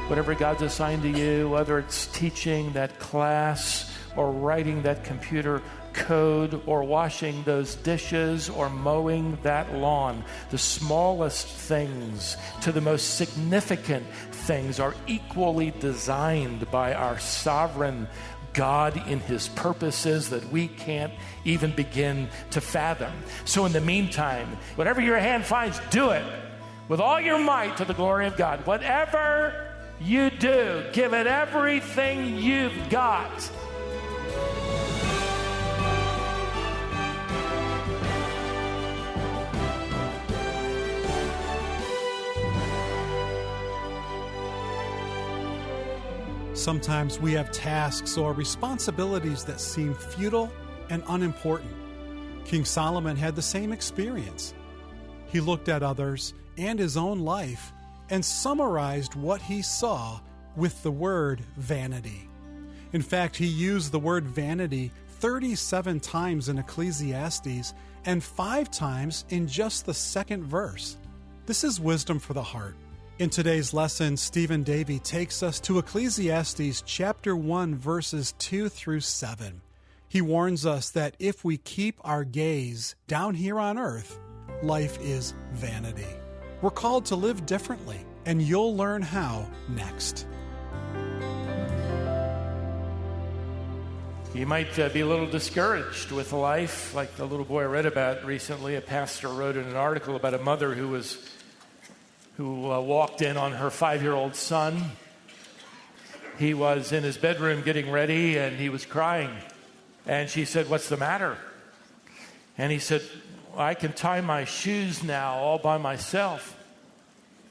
Whatever God's assigned to you, whether it's teaching that class or writing that computer code or washing those dishes or mowing that lawn, the smallest things to the most significant things are equally designed by our sovereign God in his purposes that we can't even begin to fathom. So in the meantime, whatever your hand finds, do it with all your might to the glory of God. Whatever you do, give it everything you've got. Sometimes we have tasks or responsibilities that seem futile and unimportant. King Solomon had the same experience. He looked at others and his own life and summarized what he saw with the word vanity. In fact, he used the word vanity 37 times in Ecclesiastes and 5 times in just the second verse. This is wisdom for the heart. In today's lesson, Stephen Davey takes us to Ecclesiastes chapter 1, verses 2 through 7. He warns us that if we keep our gaze down here on earth, life is vanity. We're called to live differently, and you'll learn how next. You might be a little discouraged with life, like the little boy I read about recently. A pastor wrote in an article about a mother who walked in on her 5-year-old son. He was in his bedroom getting ready, and he was crying. And she said, "What's the matter?" And he said, "I can tie my shoes now all by myself."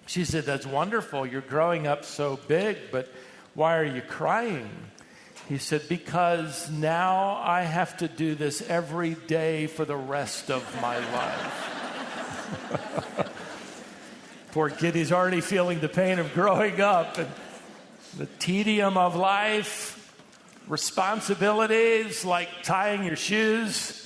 She said, "That's wonderful. You're growing up so big, but why are you crying?" He said, "Because now I have to do this every day for the rest of my life." Poor kid, he's already feeling the pain of growing up and the tedium of life, responsibilities like tying your shoes,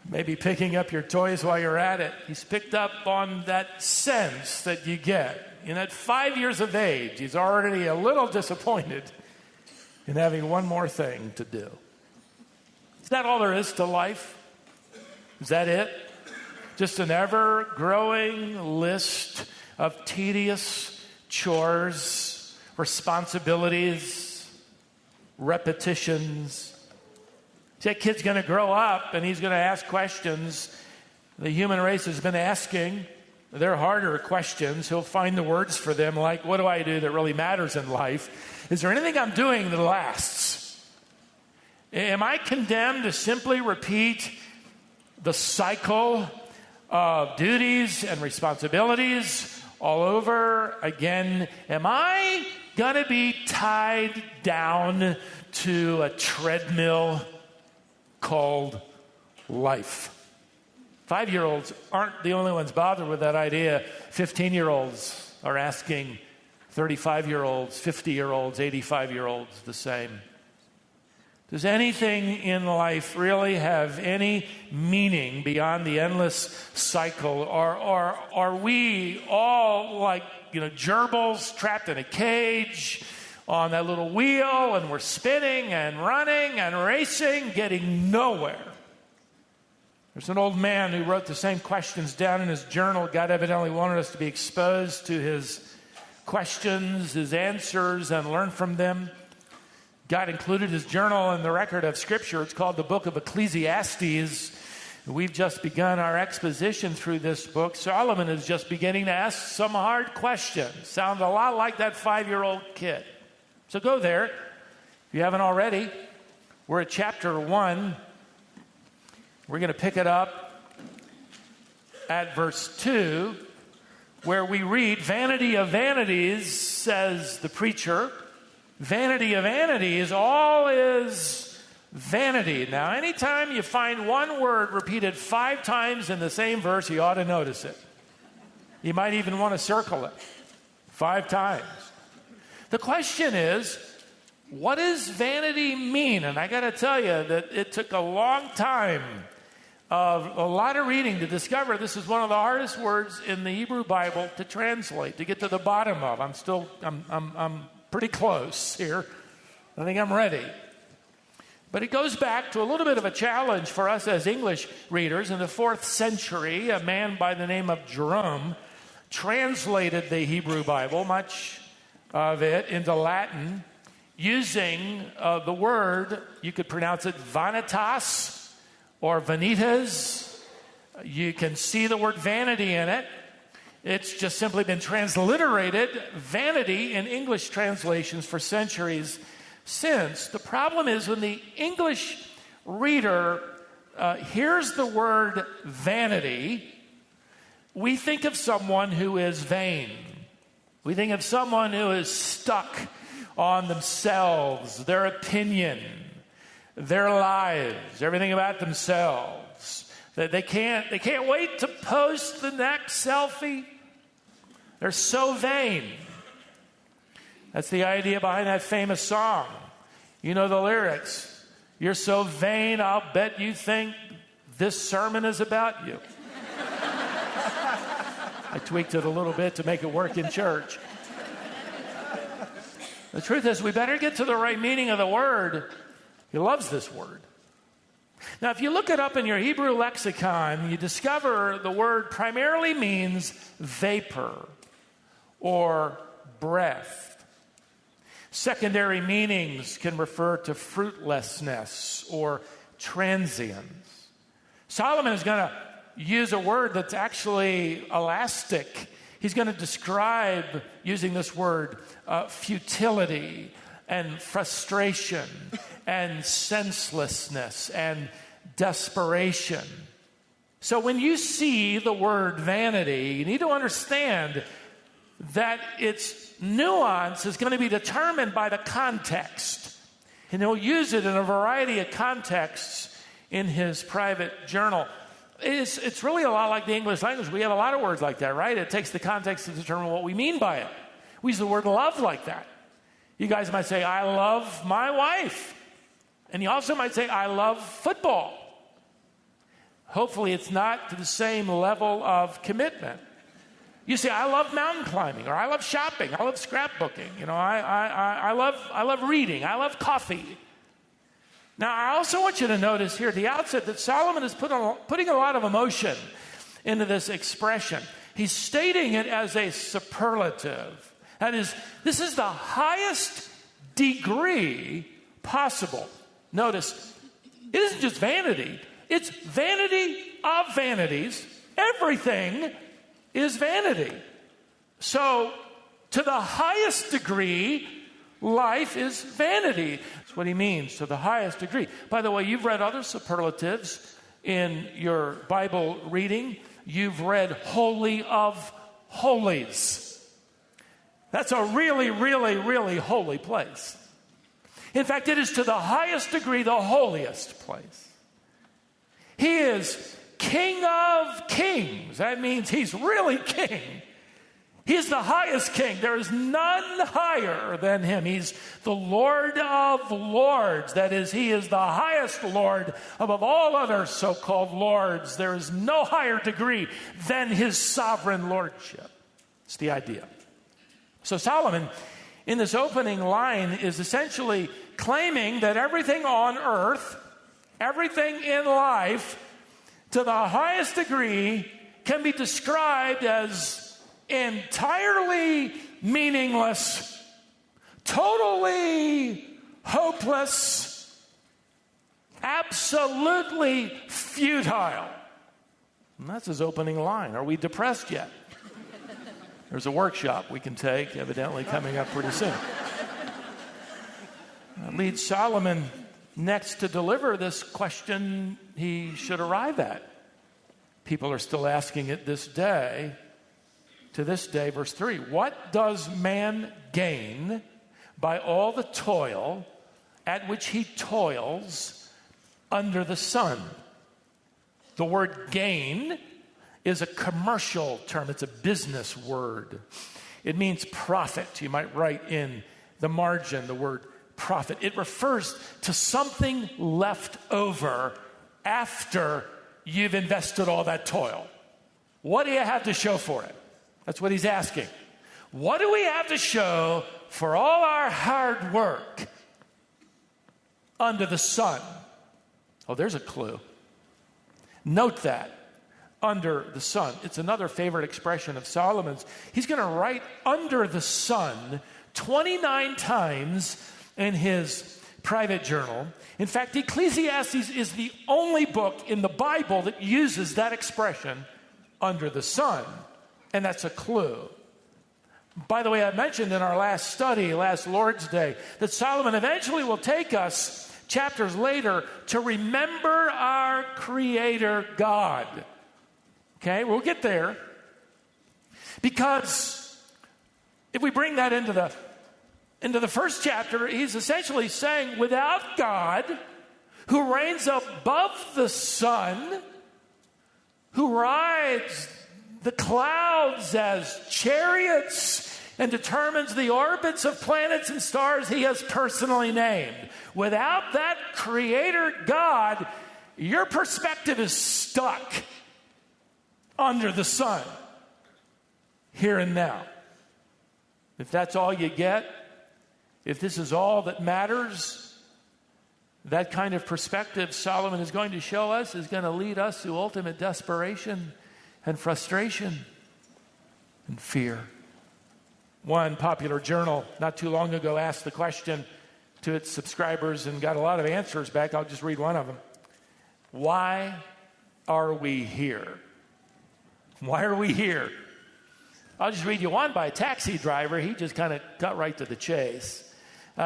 maybe picking up your toys while you're at it. He's picked up on that sense that you get. And at 5 years of age, he's already a little disappointed in having one more thing to do. Is that all there is to life? Is that it? Just an ever-growing list of tedious chores, responsibilities, repetitions. That kid's going to grow up and he's going to ask questions the human race has been asking. They're harder questions. He'll find the words for them, like, what do I do that really matters in life? Is there anything I'm doing that lasts? Am I condemned to simply repeat the cycle of duties and responsibilities all over again? Am I going to be tied down to a treadmill called life? 5-year-olds aren't the only ones bothered with that idea. 15-year-olds are asking 35-year-olds, 50-year-olds, 85-year-olds the same. Does anything in life really have any meaning beyond the endless cycle? Or are we all like, gerbils trapped in a cage on that little wheel, and we're spinning and running and racing, getting nowhere? There's an old man who wrote the same questions down in his journal. God evidently wanted us to be exposed to his questions, his answers, and learn from them. God included his journal in the record of Scripture. It's called the book of Ecclesiastes. We've just begun our exposition through this book. Solomon is just beginning to ask some hard questions. Sounds a lot like that 5-year-old kid. So go there, if you haven't already. We're at chapter 1. We're going to pick it up at verse 2, where we read, "Vanity of vanities, says the preacher. Vanity of vanities, all is vanity." Now, anytime you find one word repeated 5 times in the same verse, you ought to notice it. You might even want to circle it 5 times. The question is, what does vanity mean? And I got to tell you that it took a long time of a lot of reading to discover this is one of the hardest words in the Hebrew Bible to translate, to get to the bottom of. I'm pretty close here. I think I'm ready. But it goes back to a little bit of a challenge for us as English readers. In the 4th century, a man by the name of Jerome translated the Hebrew Bible, much of it, into Latin, using the word, you could pronounce it vanitas or vanitas. You can see the word vanity in it. It's just simply been transliterated vanity in English translations for centuries since. The problem is when the English reader hears the word vanity, we think of someone who is vain. We think of someone who is stuck on themselves, their opinion, their lives, everything about themselves. That they can't wait to post the next selfie. They're so vain. That's the idea behind that famous song. You know the lyrics. You're so vain, I'll bet you think this sermon is about you. I tweaked it a little bit to make it work in church. The truth is, we better get to the right meaning of the word. He loves this word. Now, if you look it up in your Hebrew lexicon, you discover the word primarily means vapor or breath. Secondary meanings can refer to fruitlessness or transience. Solomon is going to use a word that's actually elastic. He's going to describe, using this word, futility and frustration and senselessness and desperation. So when you see the word vanity, you need to understand that its nuance is going to be determined by the context. And he'll use it in a variety of contexts in his private journal. It's really a lot like the English language. We have a lot of words like that, right? It takes the context to determine what we mean by it. We use the word love like that. You guys might say, I love my wife. And you also might say, I love football. Hopefully it's not to the same level of commitment. You say, I love mountain climbing, or I love shopping, I love scrapbooking. You know, I love reading, I love coffee. Now, I also want you to notice here at the outset that Solomon is putting a lot of emotion into this expression. He's stating it as a superlative. That is, this is the highest degree possible. Notice, it isn't just vanity. It's vanity of vanities. Everything is vanity. So, to the highest degree, life is vanity. That's what he means, to the highest degree. By the way, you've read other superlatives in your Bible reading. You've read holy of holies. That's a really, really, really holy place. In fact, it is to the highest degree the holiest place. He is King of kings. That means he's really king. He's the highest king. There is none higher than him. He's the Lord of lords. That is, he is the highest Lord above all other so-called lords. There is no higher degree than his sovereign lordship. It's the idea. So Solomon, in this opening line, is essentially claiming that everything on earth, everything in life, to the highest degree, can be described as entirely meaningless, totally hopeless, absolutely futile. And that's his opening line. Are we depressed yet? There's a workshop we can take, evidently coming up pretty soon. That leads Solomon next to deliver this question he should arrive at. People are still asking it this day. To this day, verse 3, what does man gain by all the toil at which he toils under the sun? The word gain is a commercial term. It's a business word. It means profit. You might write in the margin the word profit. It refers to something left over after you've invested all that toil? What do you have to show for it? That's what he's asking. What do we have to show for all our hard work under the sun? Oh, there's a clue. Note that. Under the sun. It's another favorite expression of Solomon's. He's going to write under the sun 29 times in his private journal. In fact, Ecclesiastes is the only book in the Bible that uses that expression, under the sun. And that's a clue. By the way, I mentioned in our last study, last Lord's Day, that Solomon eventually will take us, chapters later, to remember our Creator God. Okay, we'll get there. Because if we bring that into the first chapter, he's essentially saying, without God, who reigns above the sun, who rides the clouds as chariots and determines the orbits of planets and stars he has personally named. Without that Creator God, your perspective is stuck under the sun, here and now. If that's all you get, if this is all that matters, that kind of perspective Solomon is going to show us is going to lead us to ultimate desperation and frustration and fear. One popular journal not too long ago asked the question to its subscribers and got a lot of answers back. I'll just read one of them. Why are we here? Why are we here? I'll just read you one by a taxi driver. He just kind of got right to the chase.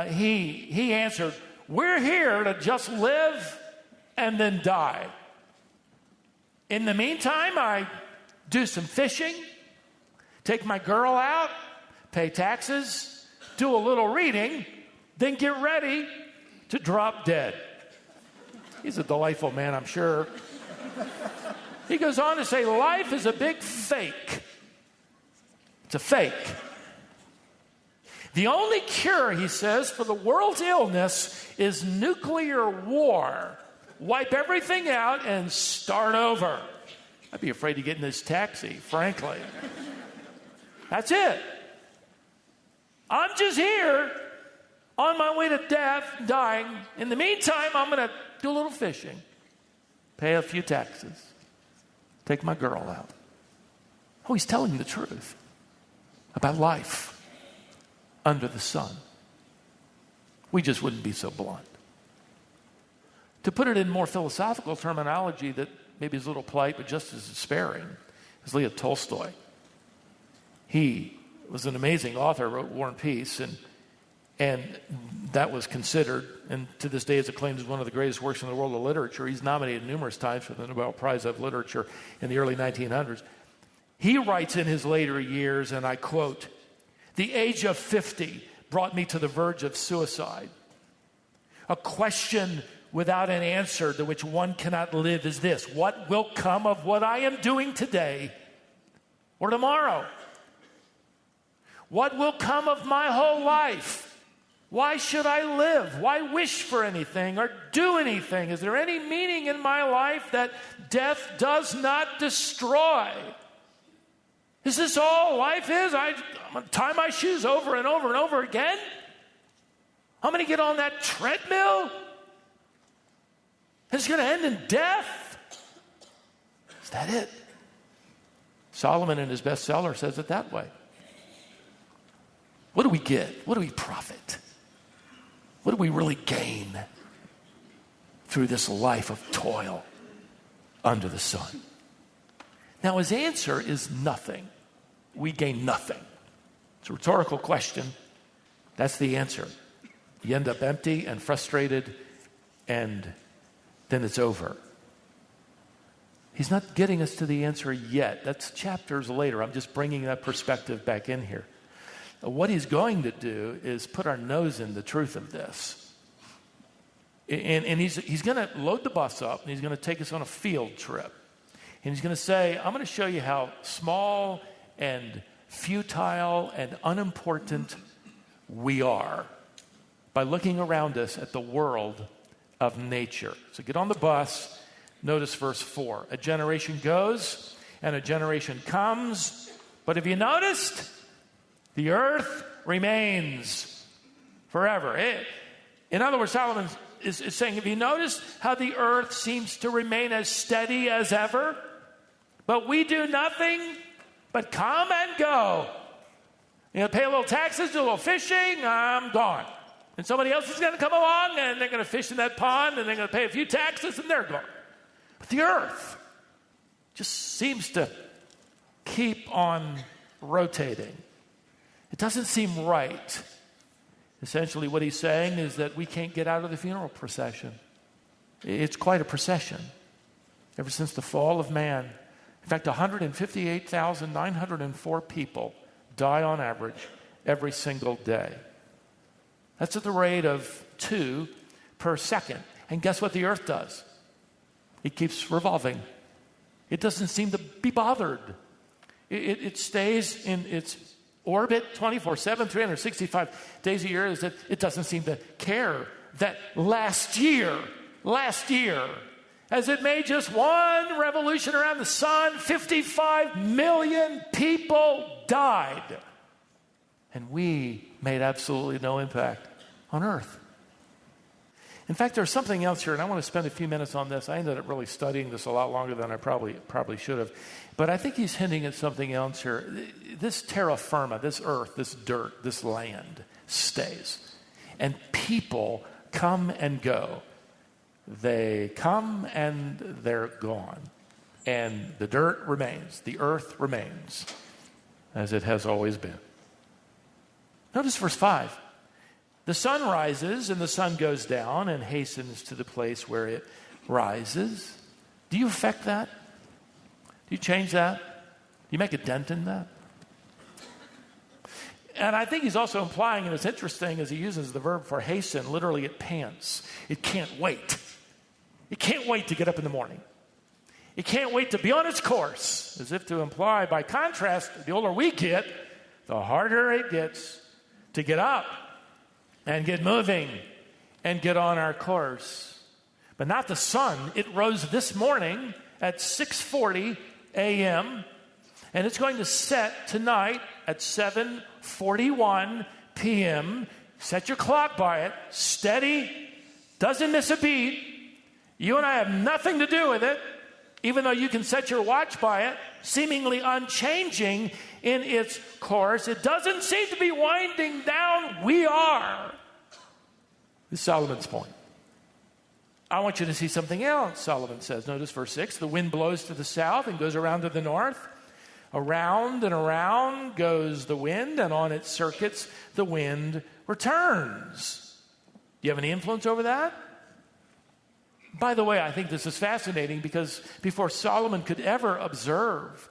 He answered, we're here to just live and then die. In the meantime, I do some fishing, take my girl out, pay taxes, do a little reading, then get ready to drop dead. He's a delightful man, I'm sure. He goes on to say, life is a big fake. It's a fake. The only cure, he says, for the world's illness is nuclear war. Wipe everything out and start over. I'd be afraid to get in this taxi, frankly. That's it. I'm just here on my way to death, dying. In the meantime, I'm going to do a little fishing, pay a few taxes, take my girl out. Oh, he's telling the truth about life under the sun. We just wouldn't be so blunt. To put it in more philosophical terminology that maybe is a little polite but just as despairing, is Leo Tolstoy. He was an amazing author, wrote War and Peace, and that was considered, and to this day is acclaimed as one of the greatest works in the world of literature. He's nominated numerous times for the Nobel Prize of Literature in the early 1900s. He writes in his later years, and I quote, "The age of 50 brought me to the verge of suicide. A question without an answer to which one cannot live is this: what will come of what I am doing today or tomorrow? What will come of my whole life? Why should I live? Why wish for anything or do anything? Is there any meaning in my life that death does not destroy? Is this all life is? I'm going to tie my shoes over and over and over again? I'm going to get on that treadmill? It's going to end in death? Is that it?" Solomon in his bestseller says it that way. What do we get? What do we profit? What do we really gain through this life of toil under the sun? Now, his answer is nothing. We gain nothing. It's a rhetorical question. That's the answer. You end up empty and frustrated, and then it's over. He's not getting us to the answer yet. That's chapters later. I'm just bringing that perspective back in here. What he's going to do is put our nose in the truth of this. And he's going to load the bus up, and he's going to take us on a field trip. And he's going to say, I'm going to show you how small and futile and unimportant we are by looking around us at the world of nature. So get on the bus. Notice verse 4. A generation goes and a generation comes, but have you noticed? The earth remains forever. In other words, Solomon is saying, have you noticed how the earth seems to remain as steady as ever? But we do nothing but come and go. Pay a little taxes, do a little fishing, I'm gone. And somebody else is going to come along, and they're going to fish in that pond, and they're going to pay a few taxes, and they're gone. But the earth just seems to keep on rotating. It doesn't seem right. Essentially, what he's saying is that we can't get out of the funeral procession. It's quite a procession. Ever since the fall of man. In fact, 158,904 people die on average every single day. That's at the rate of 2 per second. And guess what the earth does? It keeps revolving. It doesn't seem to be bothered. It stays in its orbit 24/7, 365 days a year. Is that it doesn't seem to care that last year, as it made just one revolution around the sun, 55 million people died. And we made absolutely no impact on earth. In fact, there's something else here, and I want to spend a few minutes on this. I ended up really studying this a lot longer than I probably should have. But I think he's hinting at something else here. This terra firma, this earth, this dirt, this land stays. And people come and go. They come and they're gone. And the dirt remains. The earth remains as it has always been. Notice verse 5. The sun rises and the sun goes down and hastens to the place where it rises. Do you affect that? Do you change that? Do you make a dent in that? And I think he's also implying, and it's interesting as he uses the verb for hasten, literally it pants. It can't wait. It can't wait to get up in the morning. It can't wait to be on its course, as if to imply, by contrast, the older we get, the harder it gets to get up and get moving and get on our course. But not the sun. It rose this morning at 6:40 a.m. and it's going to set tonight at 7:41 p.m. Set your clock by it. Steady. Doesn't miss a beat. You and I have nothing to do with it, even though you can set your watch by it, seemingly unchanging in its course. It doesn't seem to be winding down. We are. This is Solomon's point. I want you to see something else, Solomon says. Notice verse 6. The wind blows to the south and goes around to the north. Around and around goes the wind, and on its circuits the wind returns. Do you have any influence over that? By the way, I think this is fascinating because before Solomon could ever observe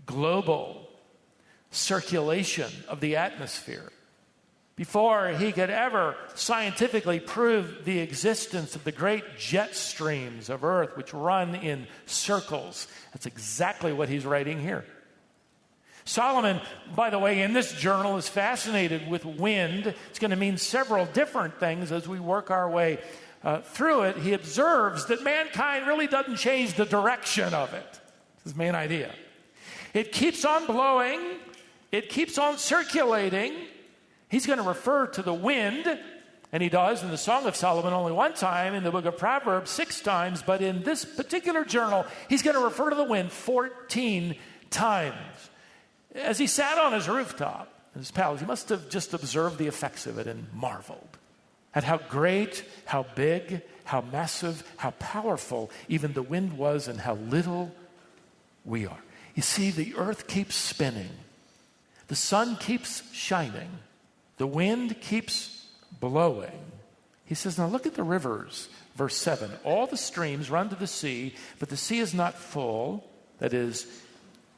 global circulation of the atmosphere, before he could ever scientifically prove the existence of the great jet streams of Earth which run in circles, that's exactly what he's writing here. Solomon, by the way, in this journal is fascinated with wind. It's going to mean several different things as we work our way through it. He observes that mankind really doesn't change the direction of it. That's his main idea. It keeps on blowing. It keeps on circulating. He's going to refer to the wind, and he does in the Song of Solomon only one time, in the book of Proverbs 6 times, but in this particular journal, he's going to refer to the wind 14 times. As he sat on his rooftop in his palace, he must have just observed the effects of it and marveled at how great, how big, how massive, how powerful even the wind was and how little we are. You see, the earth keeps spinning. The sun keeps shining. The wind keeps blowing. He says, now look at the rivers. Verse 7, all the streams run to the sea, but the sea is not full. That is,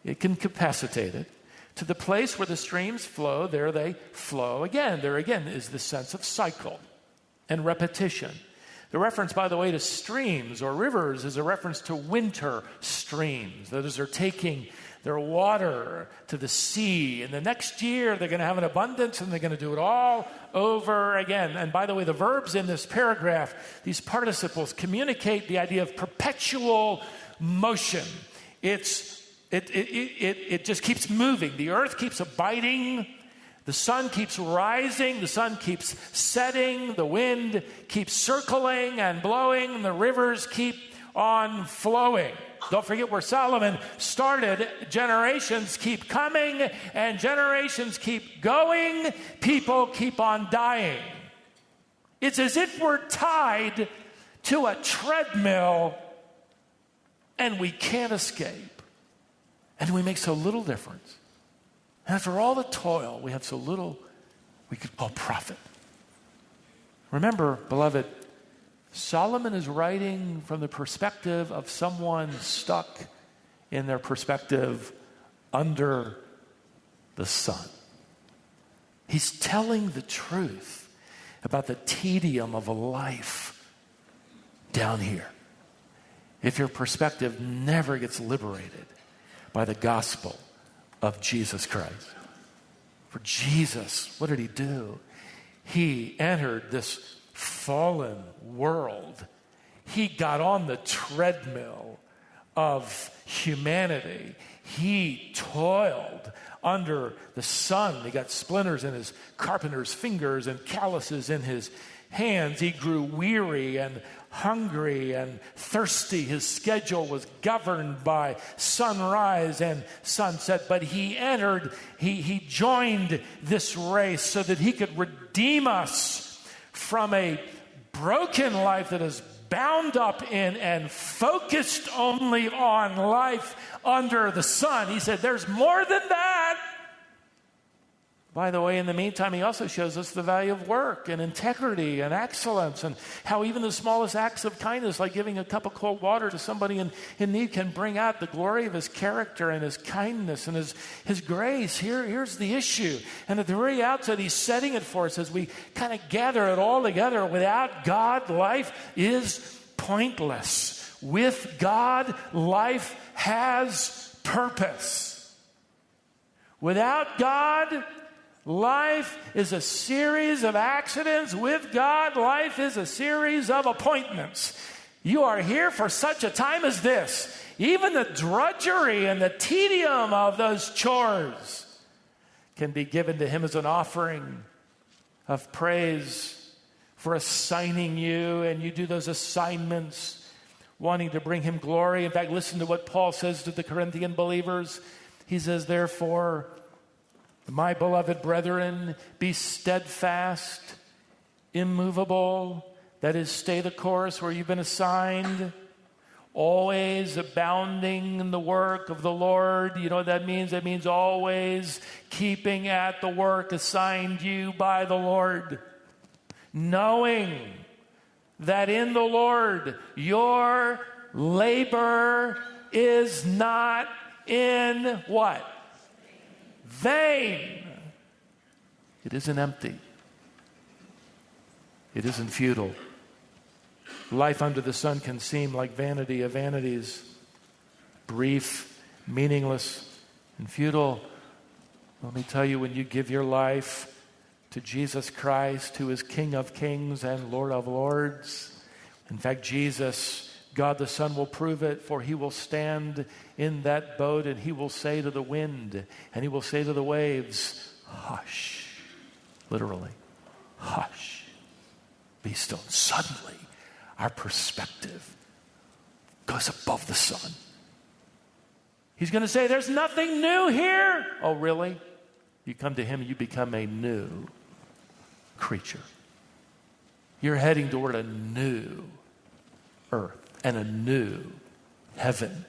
it can capacitate it. To the place where the streams flow, there they flow again. There again is the sense of cycle and repetition. The reference, by the way, to streams or rivers is a reference to winter streams. Those are taking their water to the sea. And the next year, they're going to have an abundance, and they're going to do it all over again. And by the way, the verbs in this paragraph, these participles, communicate the idea of perpetual motion. It just keeps moving. The earth keeps abiding. The sun keeps rising, the sun keeps setting, the wind keeps circling and blowing, and the rivers keep on flowing. Don't forget where Solomon started. Generations keep coming and generations keep going. People keep on dying. It's as if we're tied to a treadmill and we can't escape. And we make so little difference. And after all the toil, we have so little we could call profit. Remember, beloved, Solomon is writing from the perspective of someone stuck in their perspective under the sun. He's telling the truth about the tedium of a life down here. If your perspective never gets liberated by the gospel of Jesus Christ. For Jesus, what did he do? He entered this fallen world. He got on the treadmill of humanity. He toiled under the sun. He got splinters in his carpenter's fingers and calluses in his hands. He grew weary and hungry and thirsty. His schedule was governed by sunrise and sunset, but he entered, he joined this race so that he could redeem us from a broken life that is bound up in and focused only on life under the sun. He said, there's more than that. By the way, in the meantime, he also shows us the value of work and integrity and excellence, and how even the smallest acts of kindness, like giving a cup of cold water to somebody in need, can bring out the glory of his character and his kindness and his grace. Here's the issue. And at the very outset, he's setting it for us as we kind of gather it all together. Without God, life is pointless. With God, life has purpose. Without God, life is a series of accidents. With God, life is a series of appointments. You are here for such a time as this. Even the drudgery and the tedium of those chores can be given to him as an offering of praise for assigning you, and you do those assignments wanting to bring him glory. In fact, listen to what Paul says to the Corinthian believers. He says, therefore, my beloved brethren, be steadfast, immovable, that is, stay the course where you've been assigned, always abounding in the work of the Lord. You know what that means? That means always keeping at the work assigned you by the Lord, knowing that in the Lord your labor is not in what? Vain. It isn't empty. It isn't futile. Life under the sun can seem like vanity of vanities, brief, meaningless, and futile. Let me tell you, when you give your life to Jesus Christ, who is King of kings and Lord of lords, in fact, Jesus, God the Son, will prove it, for he will stand in that boat and he will say to the wind and he will say to the waves, hush, literally, hush, be still. Suddenly, our perspective goes above the sun. He's going to say, there's nothing new here. Oh, really? You come to him and you become a new creature. You're heading toward a new earth and a new heaven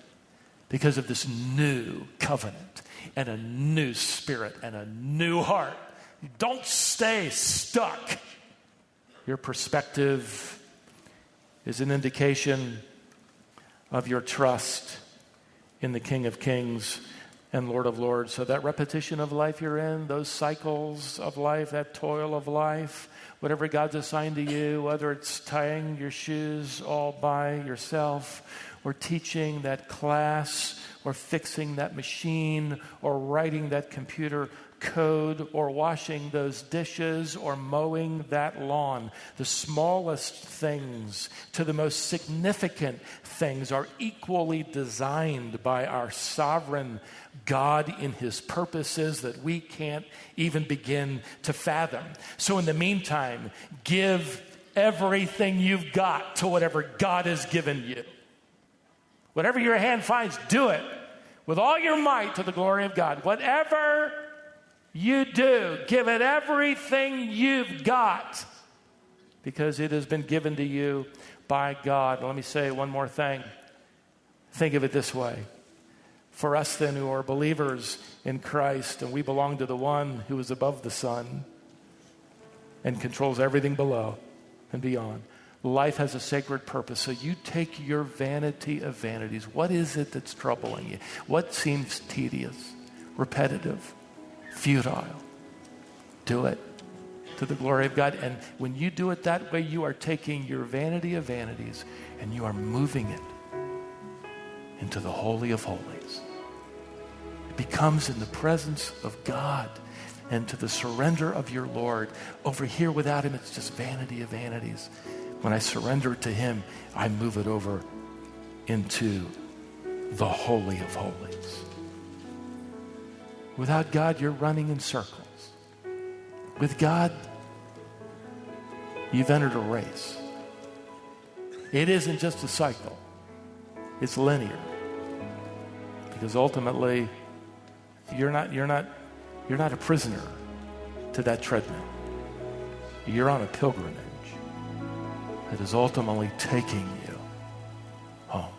because of this new covenant and a new spirit and a new heart. Don't stay stuck. Your perspective is an indication of your trust in the King of Kings and Lord of Lords. So that repetition of life you're in, those cycles of life, that toil of life, whatever God's assigned to you, whether it's tying your shoes all by yourself, or teaching that class, or fixing that machine, or writing that computer code, or washing those dishes, or mowing that lawn. The smallest things to the most significant things are equally designed by our sovereign God in his purposes that we can't even begin to fathom. So in the meantime, give everything you've got to whatever God has given you. Whatever your hand finds, do it with all your might to the glory of God. Whatever you do, give it everything you've got, because it has been given to you by God. Let me say one more thing. Think of it this way. For us then who are believers in Christ, and we belong to the one who is above the sun and controls everything below and beyond, life has a sacred purpose. So you take your vanity of vanities. What is it that's troubling you? What seems tedious, repetitive, futile? Do it to the glory of God. And when you do it that way, you are taking your vanity of vanities and you are moving it into the Holy of Holies. It becomes in the presence of God and to the surrender of your Lord. Over here without him, it's just vanity of vanities. When I surrender to him, I move it over into the Holy of Holies. Without God, you're running in circles. With God, you've entered a race. It isn't just a cycle. It's linear. Because ultimately, you're not a prisoner to that treadmill. You're on a pilgrimage that is ultimately taking you home.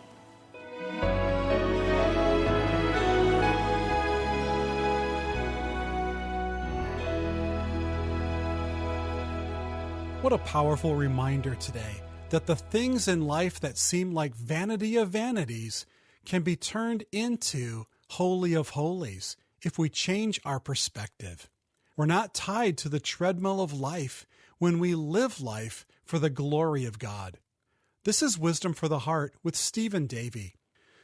What a powerful reminder today that the things in life that seem like vanity of vanities can be turned into Holy of Holies if we change our perspective. We're not tied to the treadmill of life when we live life for the glory of God. This is Wisdom for the Heart with Stephen Davey.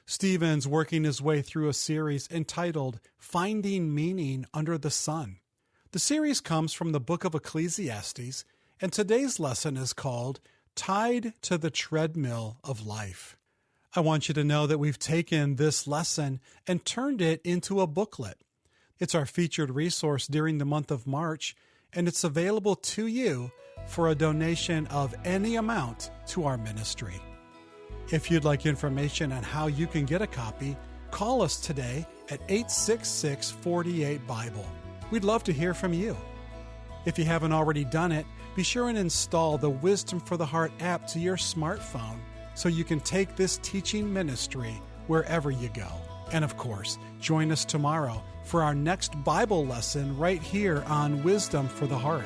Stephen's working his way through a series entitled Finding Meaning Under the Sun. The series comes from the book of Ecclesiastes, and today's lesson is called Tied to the Treadmill of Life. I want you to know that we've taken this lesson and turned it into a booklet. It's our featured resource during the month of March, and it's available to you for a donation of any amount to our ministry. If you'd like information on how you can get a copy, call us today at 866-48-BIBLE. We'd love to hear from you. If you haven't already done it, be sure and install the Wisdom for the Heart app to your smartphone so you can take this teaching ministry wherever you go. And of course, join us tomorrow for our next Bible lesson right here on Wisdom for the Heart.